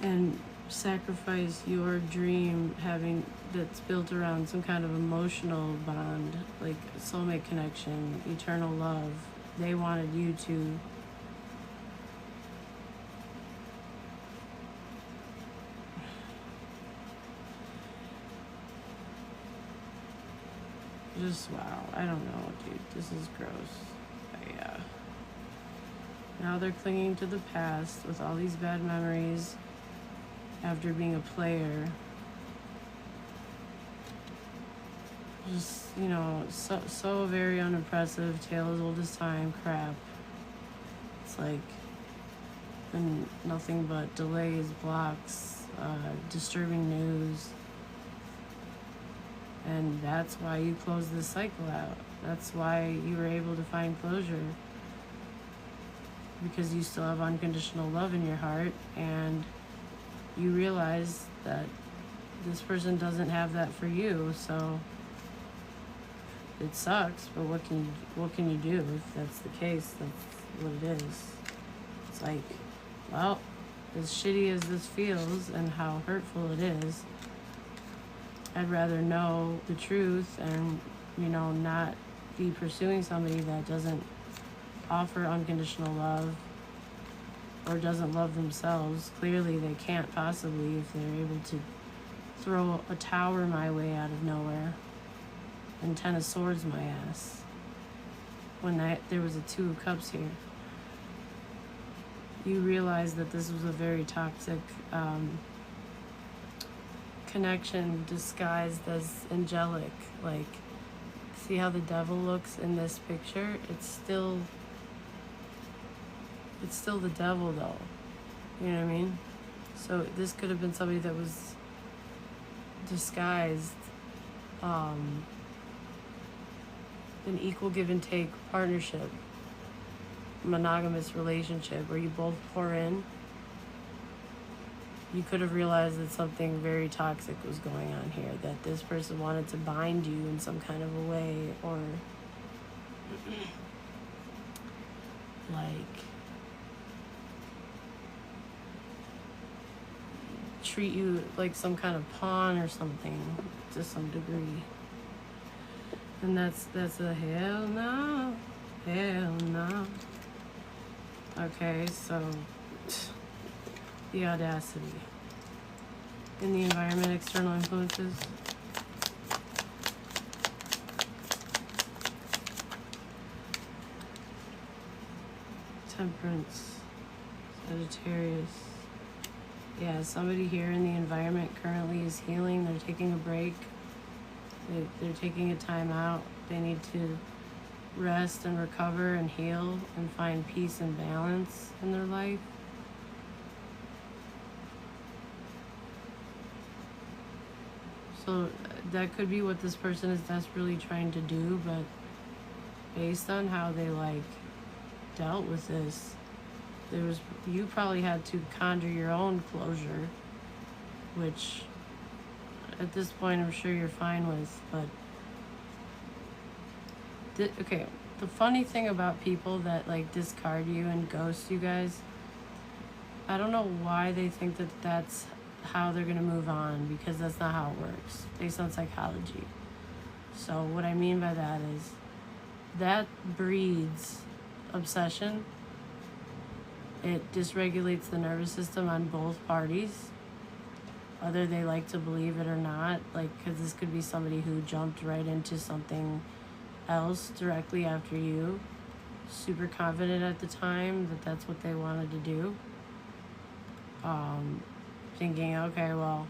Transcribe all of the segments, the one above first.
and sacrifice your dream having that's built around some kind of emotional bond, like soulmate connection, eternal love. They wanted you to just, wow, I don't know, dude, this is gross. Yeah. Now they're clinging to the past with all these bad memories after being a player. Just, so very unimpressive, tale as old as time crap. It's like, and nothing but delays, blocks, disturbing news. And that's why you close this cycle out. That's why you were able to find closure. Because you still have unconditional love in your heart, and you realize that this person doesn't have that for you. So it sucks, but what can you do if that's the case? That's what it is. It's like, well, as shitty as this feels and how hurtful it is, I'd rather know the truth and, not be pursuing somebody that doesn't offer unconditional love or doesn't love themselves. Clearly they can't possibly if they're able to throw a tower my way out of nowhere and 10 of swords my ass when there was a 2 of cups here. You realize that this was a very toxic connection disguised as angelic. Like, see how the devil looks in this picture? It's still the devil though. You know what I mean? So this could have been somebody that was disguised an equal give and take partnership, monogamous relationship where you both pour in. You could have realized that something very toxic was going on here, that this person wanted to bind you in some kind of a way, or like treat you like some kind of pawn or something to some degree. And that's a hell no. Hell no. Okay, so the audacity. In the environment, external influences. Temperance. Sagittarius. Yeah, somebody here in the environment currently is healing. They're taking a break. They're taking a time out. They need to rest and recover and heal and find peace and balance in their life. So that could be what this person is desperately trying to do, but based on how they dealt with this, you probably had to conjure your own closure, which at this point I'm sure you're fine with. But okay, the funny thing about people that discard you and ghost you guys, I don't know why they think that that's how they're gonna move on, because that's not how it works based on psychology. So what I mean by that is that breeds obsession. It dysregulates the nervous system on both parties, whether they like to believe it or not. Because this could be somebody who jumped right into something else directly after you, super confident at the time that that's what they wanted to do, thinking, okay, well,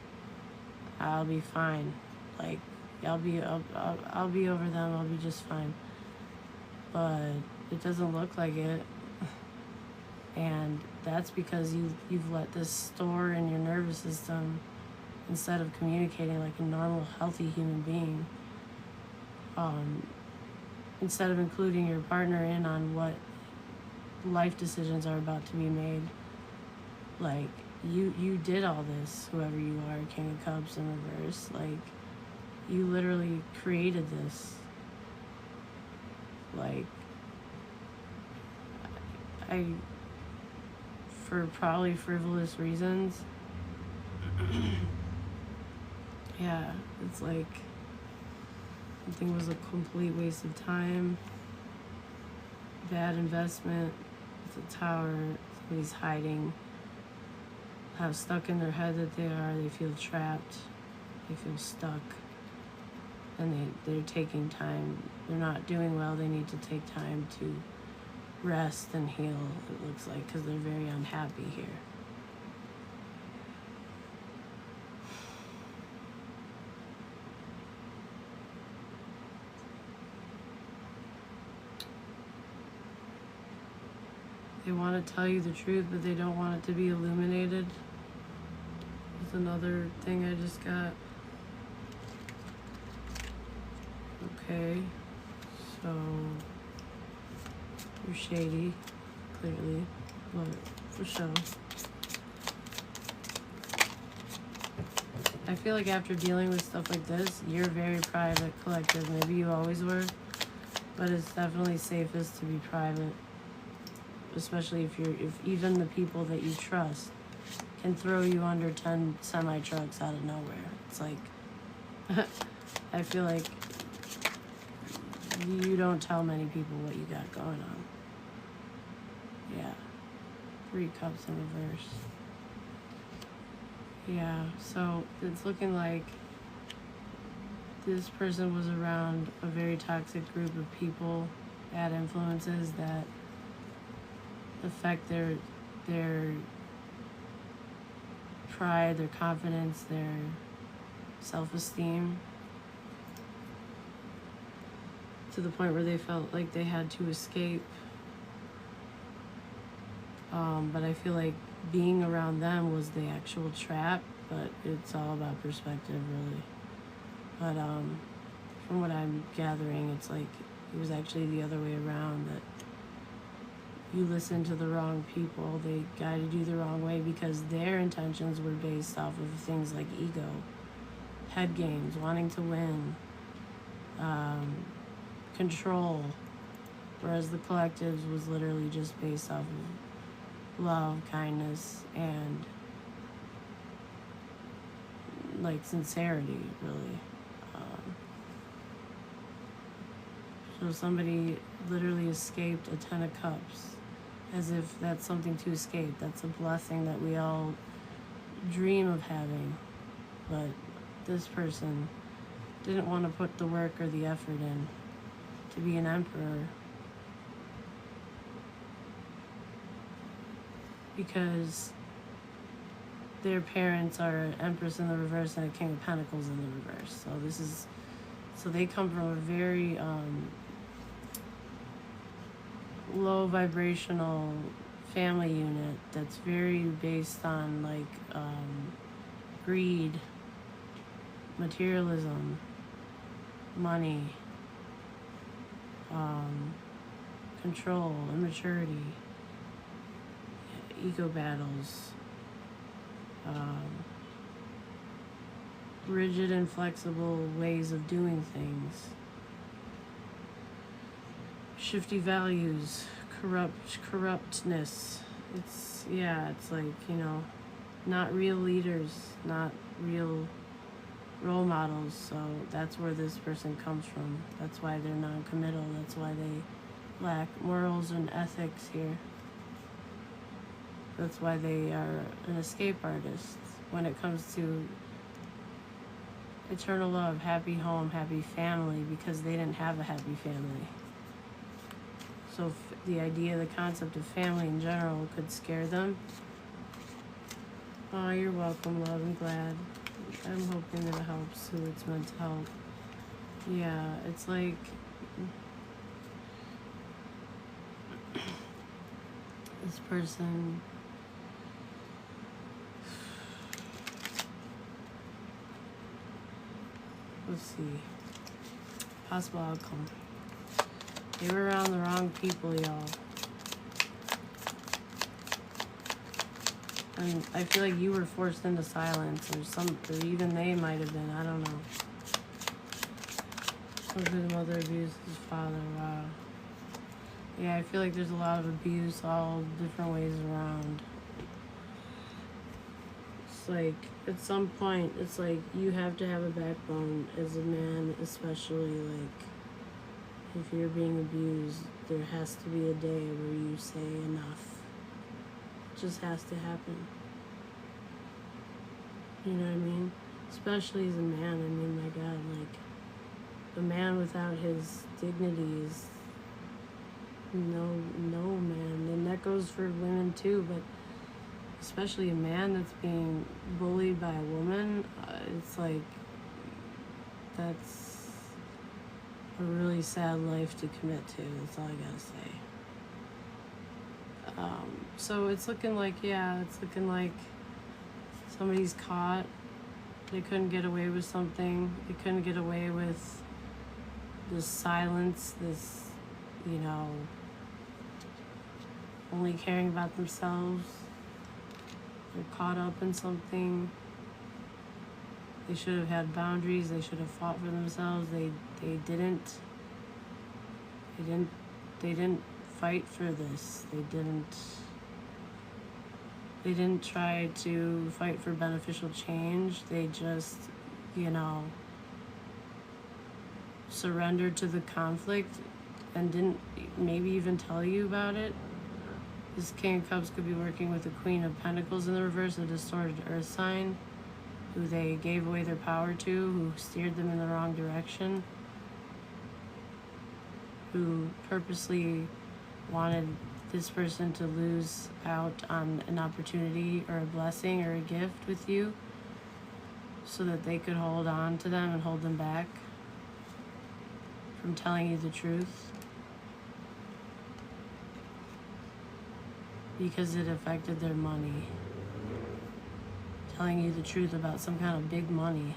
I'll be fine. I'll be over them. I'll be just fine. But it doesn't look like it. And that's because you've let this store in your nervous system instead of communicating like a normal, healthy human being. Instead of including your partner in on what life decisions are about to be made. You did all this, whoever you are, King of Cups in reverse. You literally created this. For probably frivolous reasons, Yeah, it's like something was a complete waste of time, bad investment. It's a tower, somebody's hiding, have stuck in their head that they feel trapped, they feel stuck, and they're taking time. They're not doing well, they need to take time to rest and heal, it looks like, because they're very unhappy here. They want to tell you the truth, but they don't want it to be illuminated. That's another thing I just got. Okay, so you're shady, clearly, but for sure. I feel like after dealing with stuff like this, you're very private, collective. Maybe you always were, but it's definitely safest to be private. Especially if even the people that you trust can throw you under 10 semi-trucks out of nowhere. It's like, I feel like you don't tell many people what you got going on. Yeah. 3 cups in reverse. Yeah, so it's looking like this person was around a very toxic group of people, bad influences that affect their pride, their confidence, their self-esteem, to the point where they felt like they had to escape. But I feel like being around them was the actual trap, but it's all about perspective, really. But from what I'm gathering, it's like it was actually the other way around, that you listen to the wrong people, they guided you the wrong way because their intentions were based off of things like ego, head games, wanting to win, control, whereas the collectives was literally just based off of love, kindness, and like sincerity, really. So somebody literally escaped a 10 of cups, as if that's something to escape. That's a blessing that we all dream of having. But this person didn't want to put the work or the effort in to be an emperor, because their parents are an Empress in the reverse and a King of Pentacles in the reverse. So they come from a very low vibrational family unit that's very based on like greed, materialism, money, control, immaturity, ego battles, rigid and flexible ways of doing things, shifty values, corruptness. It's like, not real leaders, not real role models. So that's where this person comes from. That's why they're non-committal. That's why they lack morals and ethics here. That's why they are an escape artist when it comes to eternal love, happy home, happy family, because they didn't have a happy family. So the idea, the concept of family in general could scare them. Oh, you're welcome, love. I'm glad. I'm hoping that it helps who it's meant to help. Yeah, it's like this person, let's see, possible outcome. They were around the wrong people, y'all. And I feel like you were forced into silence, or even they might have been, I don't know. Husband, mother abused his father, wow. Yeah, I feel like there's a lot of abuse all different ways around. like at some point it's like you have to have a backbone as a man, especially like if you're being abused. There has to be a day where you say enough. It just has to happen. You know what I mean? Especially as a man. I mean, my God, like a man without his dignity is no man. And that goes for women too, but especially a man that's being bullied by a woman, it's like that's a really sad life to commit to. That's all I gotta say. So it's looking like, somebody's caught. They couldn't get away with something. They couldn't get away with this silence, this, only caring about themselves. They're caught up in something. They should have had boundaries. They should have fought for themselves. They didn't. They didn't fight for this. They didn't try to fight for beneficial change. They just, surrendered to the conflict and didn't maybe even tell you about it. This King of Cups could be working with the Queen of Pentacles in the reverse, a distorted earth sign, who they gave away their power to, who steered them in the wrong direction, who purposely wanted this person to lose out on an opportunity or a blessing or a gift with you so that they could hold on to them and hold them back from telling you the truth because it affected their money. Telling you the truth about some kind of big money.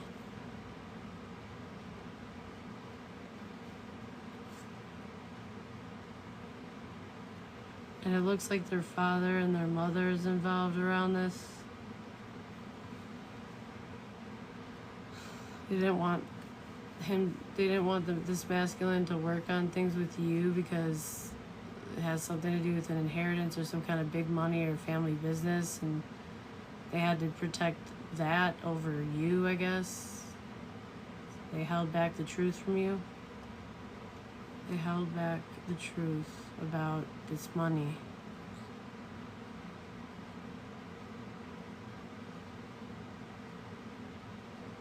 And it looks like their father and their mother is involved around this. They didn't want this masculine to work on things with you because it has something to do with an inheritance or some kind of big money or family business, and they had to protect that over you, I guess. They held back the truth from you. They held back the truth about this money.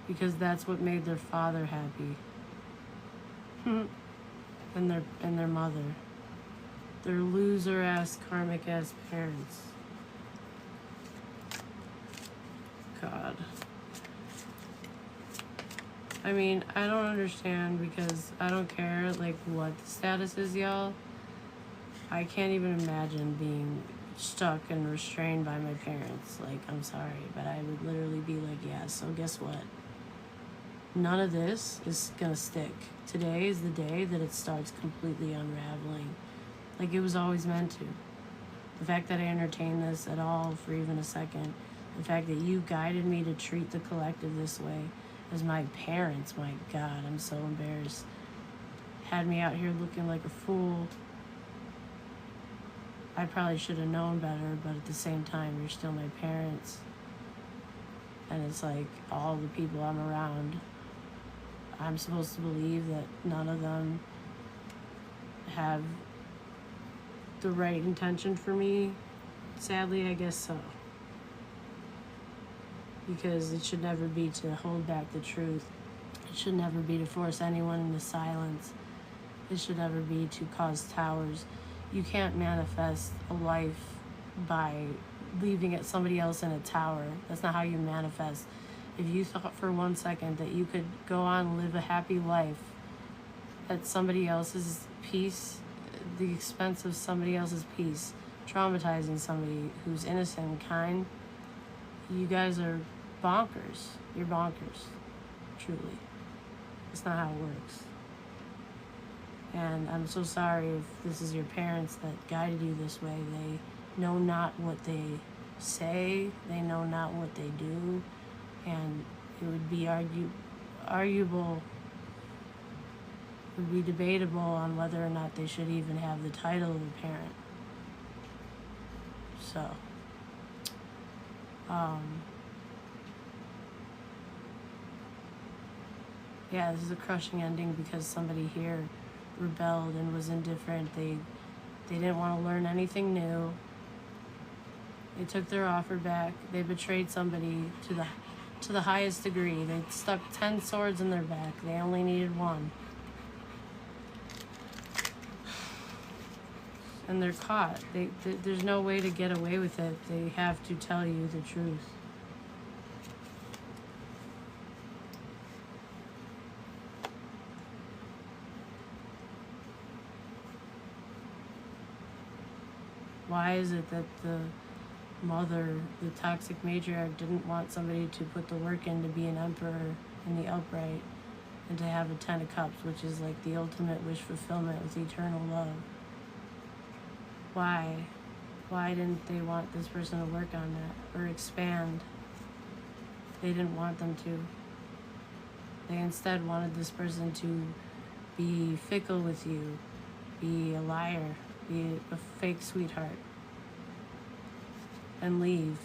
Because that's what made their father happy. and their mother. Their loser ass karmic ass parents. God. I mean, I don't understand because I don't care like what the status is, y'all. I can't even imagine being stuck and restrained by my parents. Like, I'm sorry, but I would literally be like, yeah, so guess what? None of this is gonna stick. Today is the day that it starts completely unraveling. Like it was always meant to. The fact that I entertained this at all for even a second, the fact that you guided me to treat the collective this way as my parents, my God, I'm so embarrassed. Had me out here looking like a fool. I probably should have known better, but at the same time, you're still my parents. And it's like all the people I'm around, I'm supposed to believe that none of them have the right intention for me. Sadly, I guess so. Because it should never be to hold back the truth. It should never be to force anyone into silence. It should never be to cause towers. You can't manifest a life by leaving it somebody else in a tower. That's not how you manifest. If you thought for 1 second that you could go on and live a happy life at somebody else's peace, the expense of somebody else's peace, traumatizing somebody who's innocent and kind, you guys are bonkers. You're bonkers. Truly. It's not how it works. And I'm so sorry if this is your parents that guided you this way. They know not what they say. They know not what they do. And it would be arguable, it would be debatable on whether or not they should even have the title of a parent. So, Yeah, this is a crushing ending because somebody here rebelled and was indifferent. They didn't want to learn anything new. They took their offer back. They betrayed somebody to the highest degree. They stuck 10 swords in their back. They only needed one. And they're caught. There's no way to get away with it. They have to tell you the truth. Why is it that the mother, the toxic matriarch, didn't want somebody to put the work in to be an emperor in the upright and to have a 10 of cups, which is like the ultimate wish fulfillment with eternal love? Why? Why didn't they want this person to work on that or expand? They didn't want them to. They instead wanted this person to be fickle with you, be a liar, be a fake sweetheart, and leave.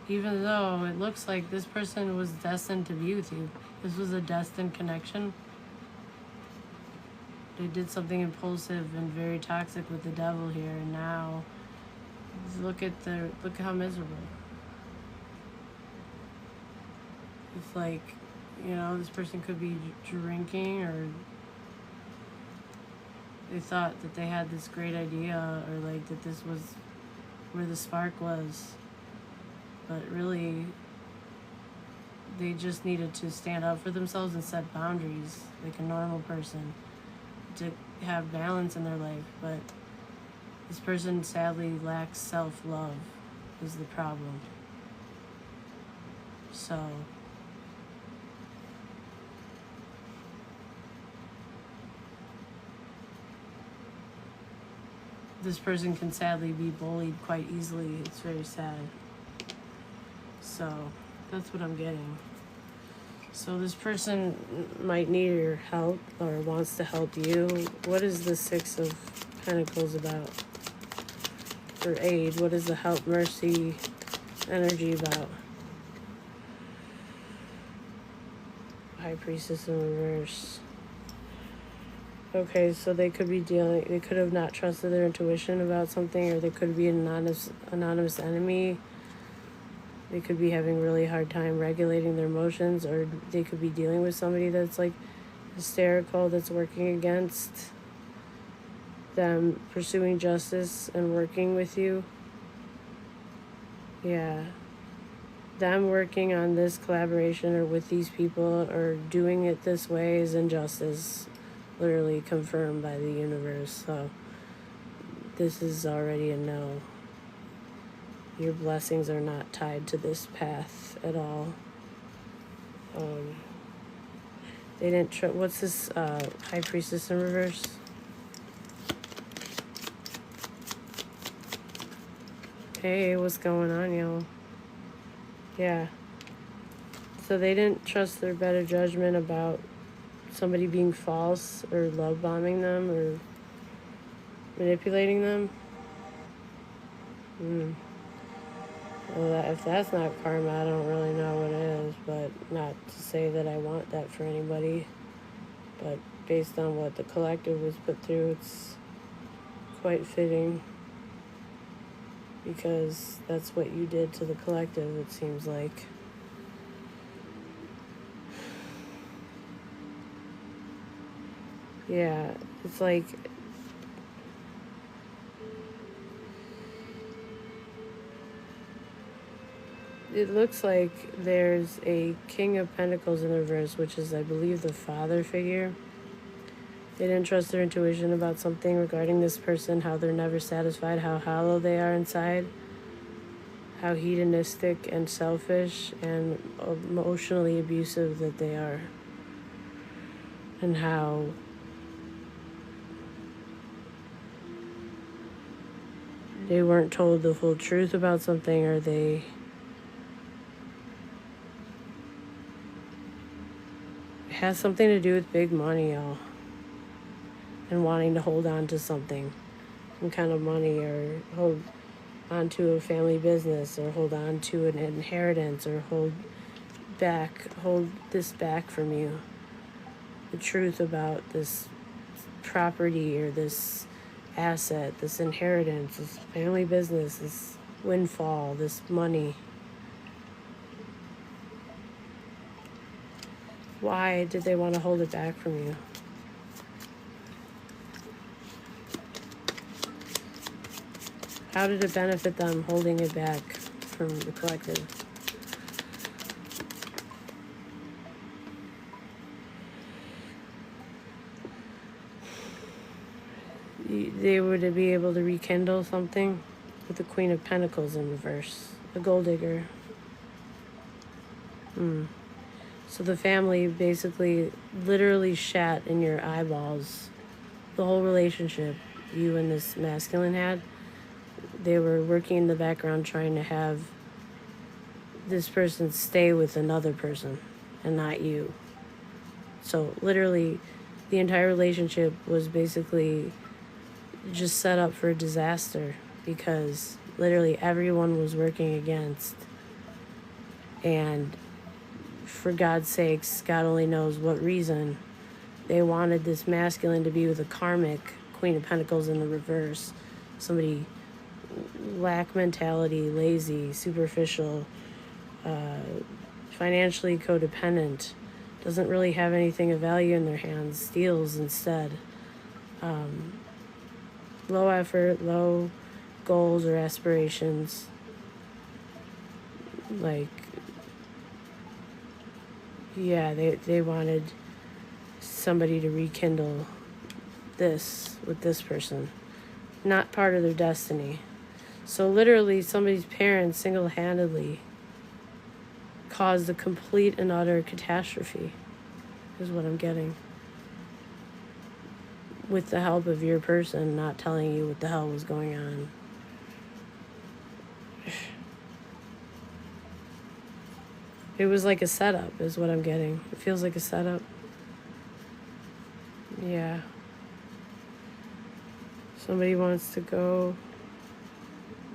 Even though it looks like this person was destined to be with you. This was a destined connection. They did something impulsive and very toxic with the devil here, and now look how miserable. It's like, this person could be drinking, or they thought that they had this great idea, or like that this was where the spark was. But really, they just needed to stand up for themselves and set boundaries like a normal person to have balance in their life. But this person sadly lacks self-love is the problem. So this person can sadly be bullied quite easily. It's very sad. So that's what I'm getting. So this person might need your help or wants to help you. What is the Six of Pentacles about? For aid, what is the help, mercy, energy about? High Priestess in reverse. Okay, so they could have not trusted their intuition about something, or they could be an anonymous enemy. They could be having a really hard time regulating their emotions, or they could be dealing with somebody that's like hysterical, that's working against them pursuing justice and working with you. Yeah. Them working on this collaboration or with these people or doing it this way is injustice, literally confirmed by the universe. So this is already a no. Your blessings are not tied to this path at all. They didn't what's this High Priestess in reverse? Hey, what's going on, y'all? Yeah. So they didn't trust their better judgment about somebody being false or love bombing them or manipulating them. Well, if that's not karma, I don't really know what is, but not to say that I want that for anybody. But based on what the collective was put through, it's quite fitting, because that's what you did to the collective, it seems like. Yeah, it's like it looks like there's a King of Pentacles in reverse, which is, I believe, the father figure. They didn't trust their intuition about something regarding this person, how they're never satisfied, how hollow they are inside, how hedonistic and selfish and emotionally abusive that they are, and how they weren't told the full truth about something, or it has something to do with big money, y'all, and wanting to hold on to something, some kind of money, or hold onto a family business, or hold on to an inheritance, or hold this back from you. The truth about this property or this asset, this inheritance, this family business, this windfall, this money. Why did they want to hold it back from you? How did it benefit them holding it back from the collective? They would be able to rekindle something with the Queen of Pentacles in reverse, the gold digger. So the family basically literally shat in your eyeballs. The whole relationship you and this masculine had, they were working in the background trying to have this person stay with another person and not you. So literally the entire relationship was basically just set up for a disaster, because literally everyone was working against, and for God's sakes, God only knows what reason, they wanted this masculine to be with a karmic Queen of Pentacles in the reverse. Somebody lack mentality, lazy, superficial, financially codependent, doesn't really have anything of value in their hands, steals instead. Low effort, low goals or aspirations. Like, yeah, they wanted somebody to rekindle this with this person. Not part of their destiny. So literally somebody's parents single-handedly caused a complete and utter catastrophe, is what I'm getting. With the help of your person not telling you what the hell was going on. It was like a setup, is what I'm getting. It feels like a setup. Yeah. Somebody wants to go.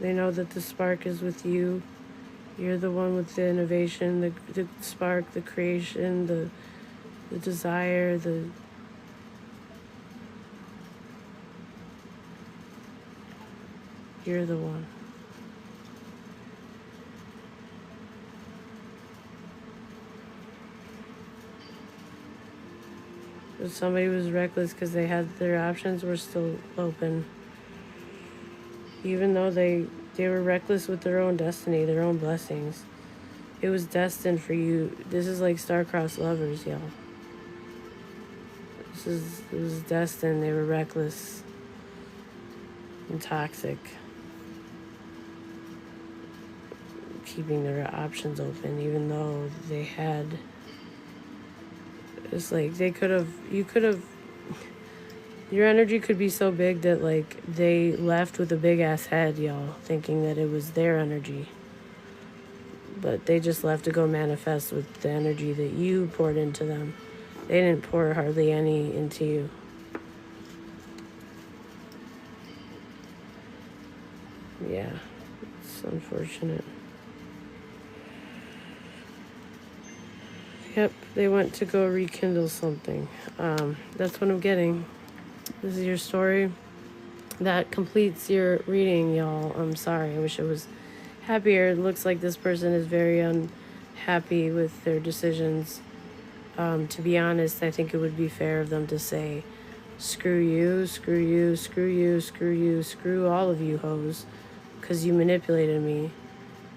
They know that the spark is with you. You're the one with the innovation, the spark, the creation, the desire, you're the one. If somebody was reckless because they had their options were still open. Even though they were reckless with their own destiny, their own blessings. It was destined for you. This is like star-crossed lovers, y'all. It was destined. They were reckless and toxic. Keeping their options open, even though they had... It's like your energy could be so big that like they left with a big ass head, y'all, thinking that it was their energy. But they just left to go manifest with the energy that you poured into them. They didn't pour hardly any into you. Yeah, it's unfortunate. Yep, they went to go rekindle something. That's what I'm getting. This is your story. That completes your reading, y'all. I'm sorry. I wish it was happier. It looks like this person is very unhappy with their decisions. To be honest, I think it would be fair of them to say, screw you, screw you, screw you, screw you, screw all of you hoes, because you manipulated me,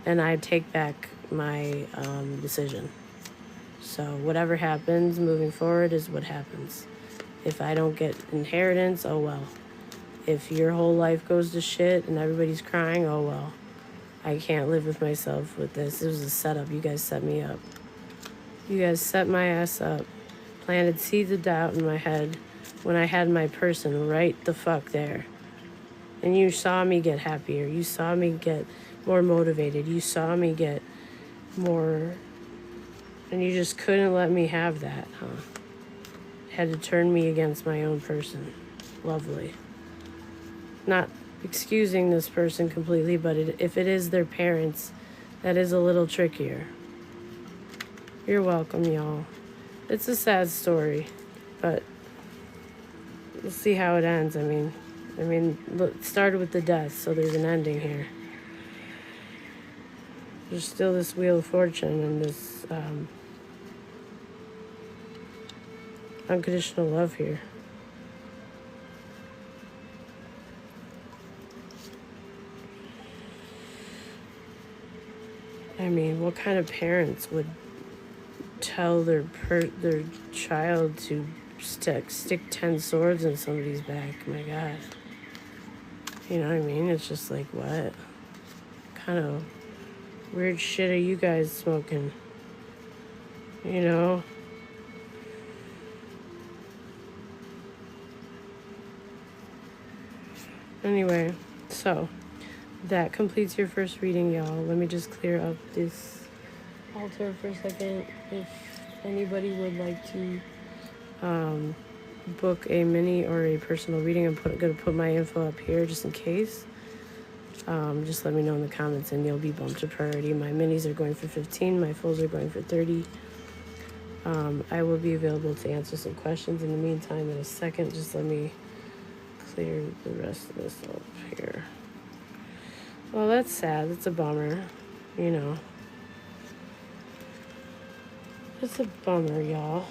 and I take back my decision. So whatever happens moving forward is what happens. If I don't get inheritance, oh well. If your whole life goes to shit and everybody's crying, oh well. I can't live with myself with this. It was a setup. You guys set me up. You guys set my ass up. Planted seeds of doubt in my head when I had my person right the fuck there. And you saw me get happier. You saw me get more motivated. You saw me get more... And you just couldn't let me have that, huh? Had to turn me against my own person. Lovely. Not excusing this person completely, but if it is their parents, that is a little trickier. You're welcome, y'all. It's a sad story, but we'll see how it ends. I mean, look, it started with the death, so there's an ending here. There's still this Wheel of Fortune and this unconditional love here. I mean, what kind of parents would tell their child to stick 10 swords in somebody's back? My God. You know what I mean? It's just like, what kind of weird shit are you guys smoking? You know? Anyway, so that completes your first reading, y'all. Let me just clear up this altar for a second. If anybody would like to book a mini or a personal reading, I'm going to put my info up here just in case. Just let me know in the comments and you'll be bumped to priority. My minis are going for 15, my fulls are going for 30. I will be available to answer some questions in the meantime. In a second, just let me clear the rest of this up here. Well, that's sad. That's a bummer, you know. It's a bummer, y'all.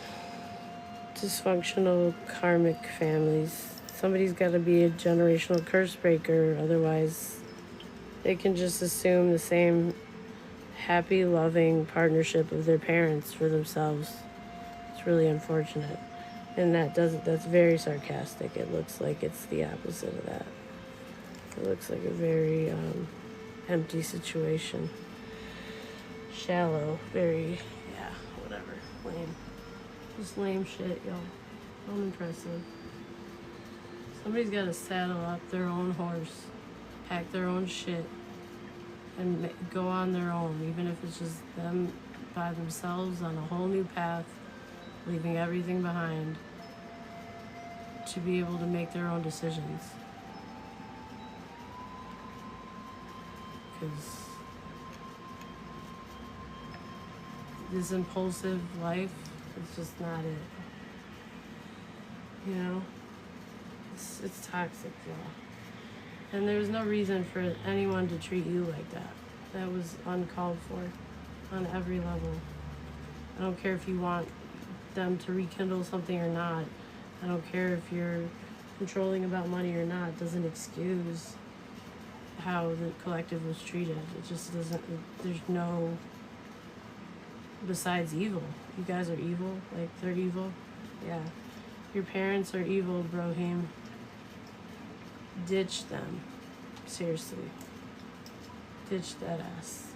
Dysfunctional karmic families. Somebody's got to be a generational curse breaker, otherwise they can just assume the same happy, loving partnership of their parents for themselves. It's really unfortunate. And that's very sarcastic. It looks like it's the opposite of that. It looks like a very empty situation. Shallow, very, yeah, whatever, lame. Just lame shit, y'all. Unimpressive. Somebody's got to saddle up their own horse, pack their own shit, and go on their own, even if it's just them by themselves on a whole new path, leaving everything behind, to be able to make their own decisions. Because this impulsive life is just not it. You know? It's toxic, y'all. And there's no reason for anyone to treat you like that. That was uncalled for on every level. I don't care if you want them to rekindle something or not. I don't care if you're controlling about money or not. It doesn't excuse how the collective was treated. It just doesn't, there's no, besides evil. You guys are evil, like they're evil. Yeah. Your parents are evil, Brohim. Ditch them. Seriously. Ditch that ass.